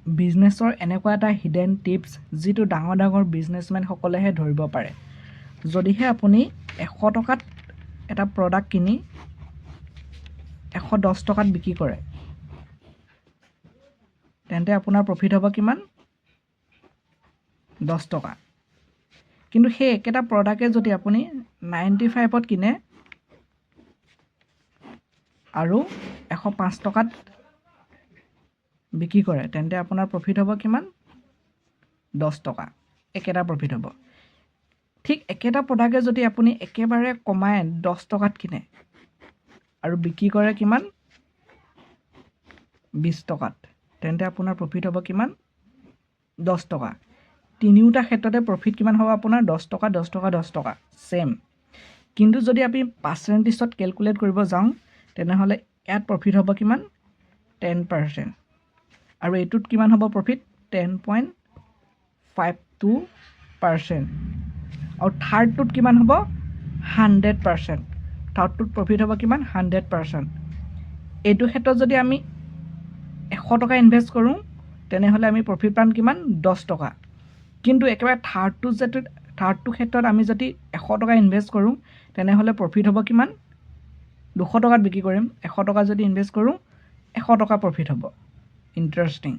বিজনেছৰ এনেকুৱা এটা হিডেন টিপছ যিটো ডাঙৰ ডাঙৰ বিজনেছমেনসকলেহে ধৰিব পাৰে। যদিহে আপুনি 100 টকাত এটা প্ৰডাক্ট কিনি 110 টকাত বিক্ৰী কৰে, তেন্তে আপোনাৰ প্ৰফিট হ'ব কিমান? 10 টকা। কিন্তু সেই একেটা প্ৰডাক্টে যদি আপুনি 95ত কিনে আৰু 105 টকাত বিক্ৰী কৰে, তেন্তে আপোনাৰ প্ৰফিট হ'ব কিমান? 10 টকা। একেটা প্ৰফিট হ'ব। ঠিক একেটা প্ৰডাক্টে যদি আপুনি একেবাৰে কমাই 10 টকাত কিনে আৰু বিক্ৰী কৰে কিমান? 20 টকাত, তেন্তে আপোনাৰ প্ৰফিট হ'ব কিমান? 10 টকা। তিনিওটা ক্ষেত্ৰতে প্ৰফিট কিমান হ'ব আপোনাৰ? 10 টকা, 10 টকা, 10 টকা, ছেম। কিন্তু যদি আমি পাৰ্চেণ্টেজত কেলকুলেট কৰিব যাওঁ, তেনেহ'লে ইয়াত প্ৰফিট হ'ব কিমান? 10%। আৰু এইটোত কিমান হ'ব প্ৰফিট? 10.52%। আৰু থাৰ্ডটোত কিমান হ'ব? 100%। থাৰ্ডটোত প্ৰফিট হ'ব কিমান? 100%। এইটো ক্ষেত্ৰত যদি আমি 100 টকা ইনভেষ্ট কৰোঁ, তেনেহ'লে আমি প্ৰফিট পাম কিমান? 10 টকা। কিন্তু একেবাৰে থাৰ্ডটো ক্ষেত্ৰত আমি যদি 100 টকা ইনভেষ্ট কৰোঁ, তেনেহ'লে প্ৰফিট হ'ব কিমান? 200 টকাত বিক্ৰী কৰিম। 100 টকা যদি ইনভেষ্ট কৰোঁ, 100 টকা প্ৰফিট হ'ব। ইণ্টাৰেষ্টিং।